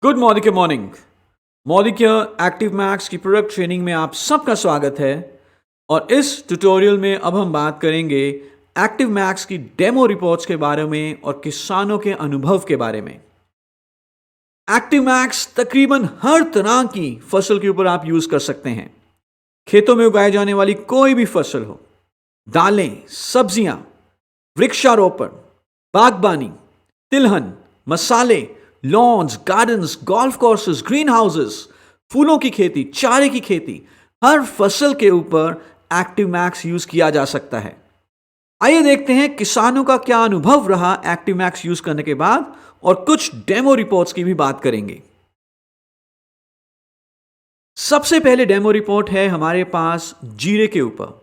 Good morning के morning morning के active max की प्रोडक्ट ट्रेनिंग में आप सबका स्वागत है। और इस ट्यूटोरियल में अब हम बात करेंगे एक्टिव मैक्स की डेमो रिपोर्ट्स के बारे में और किसानों के अनुभव के बारे में। एक्टिव मैक्स तकरीबन हर तरह की फसल के ऊपर आप यूज कर सकते हैं। खेतों में उगाई जाने वाली कोई भी फसल हो, दालें, सब्जियां, वृक्षारोपण, बागबानी, तिलहन, मसाले, lawns, gardens, golf courses, green houses, फूलों की खेती, चारे की खेती, हर फसल के ऊपर एक्टिव मैक्स यूज किया जा सकता है। आइए देखते हैं किसानों का क्या अनुभव रहा एक्टिव मैक्स यूज करने के बाद, और कुछ डेमो रिपोर्ट्स की भी बात करेंगे। सबसे पहले डेमो रिपोर्ट है हमारे पास जीरे के ऊपर।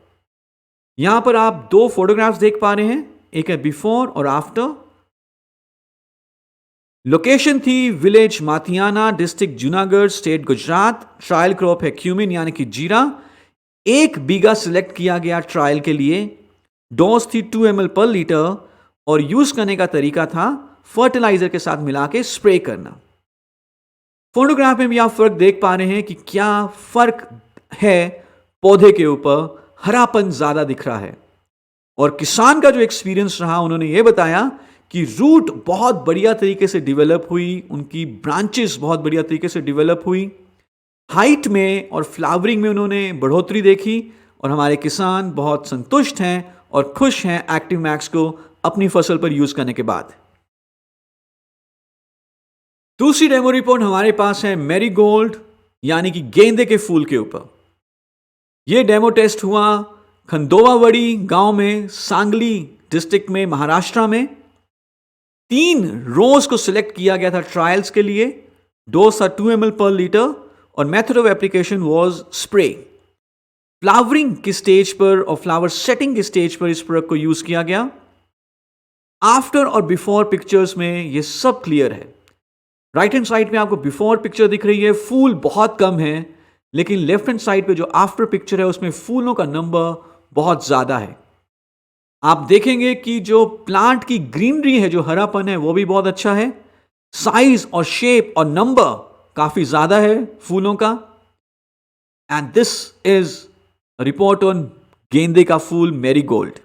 यहां पर आप दो फोटोग्राफ्स देख पा रहे हैं, एक है बिफोर और आफ्टर। लोकेशन थी village Mathiyana, district Junagadh, state Gujarat. Trial crop है क्यूमिन यानी कि जीरा। 1 बीघा सिलेक्ट किया गया ट्रायल के लिए। डोज थी 2 ml पर लीटर और यूज करने का तरीका था फर्टिलाइजर के साथ मिला के स्प्रे करना। फोटोग्राफ में भी आप फर्क देख पा रहे हैं कि क्या फर्क है। पौधे के ऊपर हरापन ज्यादा दिख रहा है। और किसान का जो एक्सपीरियंस रहा, उन्होंने ये बताया कि रूट बहुत बढ़िया तरीके से डेवलप हुई, उनकी ब्रांचेस बहुत बढ़िया तरीके से डेवलप हुई, हाइट में और फ्लावरिंग में उन्होंने बढ़ोतरी देखी। और हमारे किसान बहुत संतुष्ट हैं और खुश हैं एक्टिव मैक्स को अपनी फसल पर यूज करने के बाद। दूसरी डेमो रिपोर्ट हमारे पास है मैरीगोल्ड यानी कि गेंदे के फूल के ऊपर। यह डेमो टेस्ट हुआ खंदोवावड़ी गांव में, सांगली डिस्ट्रिक्ट में, महाराष्ट्र में। 3 रोज को सिलेक्ट किया गया था ट्रायल्स के लिए। डोज था 2 ml पर लीटर और method of application was spray. Flowering की स्टेज पर और फ्लावर सेटिंग की स्टेज पर इस प्रोडक्ट को यूज किया गया। आफ्टर और बिफोर पिक्चर्स में ये सब क्लियर है। राइट हैंड साइड में आपको बिफोर पिक्चर दिख रही है, फूल बहुत कम है, लेकिन लेफ्ट हैंड साइड पे जो आफ्टर पिक्चर है उसमें फूलों का नंबर बहुत ज्यादा है। आप देखेंगे कि जो प्लांट की ग्रीनरी है, जो हरापन है, वो भी बहुत अच्छा है। साइज और शेप और नंबर काफी ज्यादा है फूलों का। And this is report on गेंदे का फूल मैरीगोल्ड।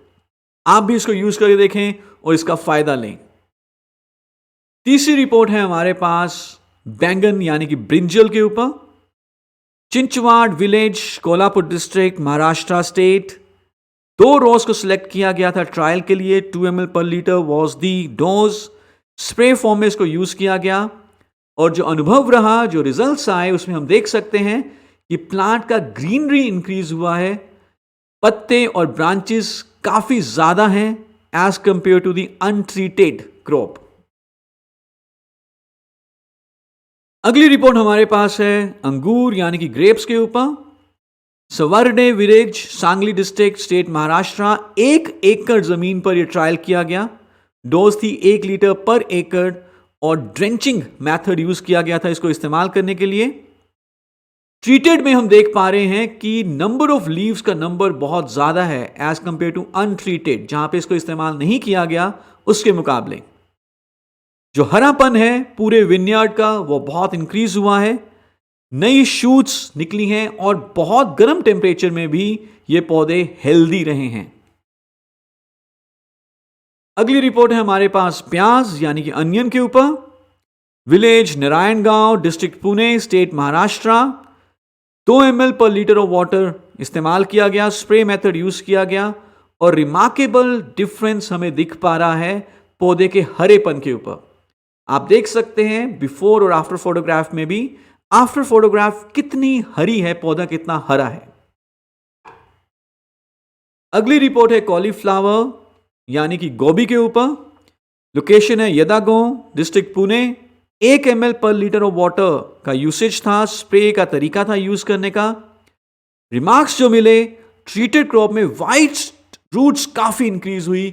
आप भी इसको यूज करके देखें और इसका फायदा लें। तीसरी रिपोर्ट है हमारे पास बैंगन यानी कि ब्रिंजल के ऊपर। Chinchwad village, Kolhapur district, Maharashtra state. 2 रोज को सिलेक्ट किया गया था ट्रायल के लिए। 2 ml पर litre was the dose. Spray form में इसको यूज किया गया। और जो अनुभव रहा, जो रिजल्ट्स आए, उसमें हम देख सकते हैं कि प्लांट का ग्रीनरी इंक्रीज हुआ है। पत्ते और ब्रांचेस काफी ज्यादा हैं as compare to the untreated crop. अगली रिपोर्ट हमारे पास है अंगूर यानी कि ग्रेप्स के ऊपर। Savarne village, Sangli district, state Maharashtra. 1 एकड़ जमीन पर यह ट्रायल किया गया। डोज थी 1 लीटर पर एकड़ और ड्रेंचिंग मेथड यूज किया गया था इसको इस्तेमाल करने के लिए। ट्रीटेड में हम देख पा रहे हैं कि नंबर ऑफ लीव्स का नंबर बहुत ज्यादा है एज कंपेयर टू अनट्रीटेड, जहां पे इसको इस्तेमाल नहीं किया गया उसके मुकाबले। जो हरापन है पूरे विनयार्ड का, वो बहुत इंक्रीज हुआ है। नई शूट्स निकली हैं और बहुत गर्म टेम्परेचर में भी ये पौधे हेल्दी रहे हैं। अगली रिपोर्ट है हमारे पास प्याज यानी कि अनियन के ऊपर। विलेज नारायण गांव, district Pune, state Maharashtra. 2 ml पर लीटर ऑफ वाटर इस्तेमाल किया गया। स्प्रे मेथड यूज किया गया और रिमार्केबल डिफरेंस हमें दिख पा रहा है पौधे के हरेपन के ऊपर। आप देख सकते हैं बिफोर और आफ्टर फोटोग्राफ में भी, आफ्टर फोटोग्राफ कितनी हरी है, पौधा कितना हरा है। अगली रिपोर्ट है कॉलीफ्लावर यानी कि गोभी के ऊपर। लोकेशन है यदागांव, डिस्ट्रिक्ट पुणे। 1 ml पर लीटर ऑफ वाटर का यूसेज था। स्प्रे का तरीका था यूज करने का। रिमार्क्स जो मिले, ट्रीटेड क्रॉप में वाइट रूट्स काफी इंक्रीज हुई,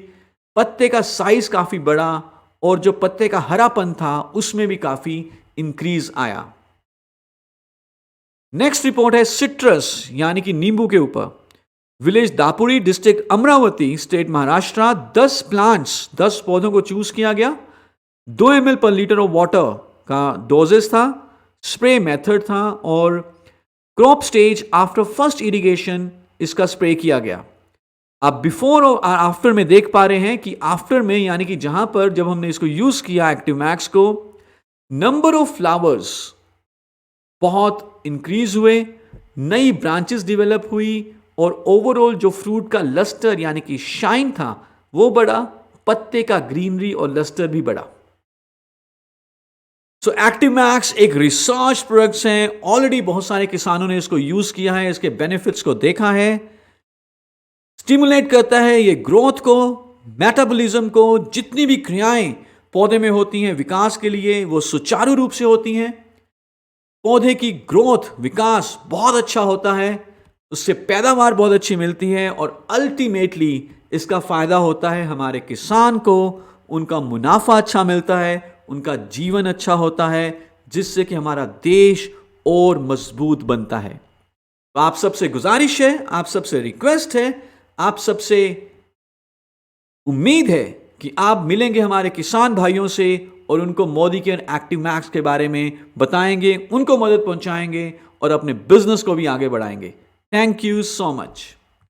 पत्ते का साइज काफी बड़ा और जो पत्ते का हरापन था उसमें भी काफी इंक्रीज आया। नेक्स्ट रिपोर्ट है सिट्रस यानी कि नींबू के ऊपर। Village Dapuri, district Amravati, state Maharashtra. 10 plants, 10 पौधों को चूज किया गया। 2 ml पर लीटर ऑफ वाटर का डोजेस था, स्प्रे मेथड था और crop stage after first irrigation इसका स्प्रे किया गया। आप बिफोर और आफ्टर में देख पा रहे हैं कि आफ्टर में यानी कि जहां पर जब हमने इसको यूज किया एक्टिव मैक्स को, नंबर ऑफ फ्लावर्स बहुत इंक्रीज हुए, नई ब्रांचेस डेवलप हुई और ओवरऑल जो फ्रूट का लस्टर यानी कि शाइन था वो बढ़ा, पत्ते का ग्रीनरी और लस्टर भी बढ़ा। सो एक्टिव मैक्स एक रिसर्च प्रोडक्ट्स हैं, ऑलरेडी बहुत सारे किसानों ने इसको यूज किया है, इसके बेनिफिट्स को देखा है। स्टिमुलेट करता है ये ग्रोथ को, मेटाबॉलिज्म को, जितनी भी क्रियाएं पौधे में होती हैं विकास के लिए वो सुचारू रूप से होती हैं। पौधे की ग्रोथ विकास बहुत अच्छा होता है, उससे पैदावार बहुत अच्छी मिलती है और अल्टीमेटली इसका फायदा होता है हमारे किसान को, उनका मुनाफा अच्छा मिलता है, उनका जीवन अच्छा होता है, जिससे कि हमारा देश और मजबूत बनता है। तो आप सबसे गुजारिश है, आप सबसे रिक्वेस्ट है, आप सबसे उम्मीद है कि आप मिलेंगे हमारे किसान भाइयों से और उनको मोदी के एक्टिव मैक्स के बारे में बताएंगे, उनको मदद पहुंचाएंगे और अपने बिजनेस को भी आगे बढ़ाएंगे। Thank you so much.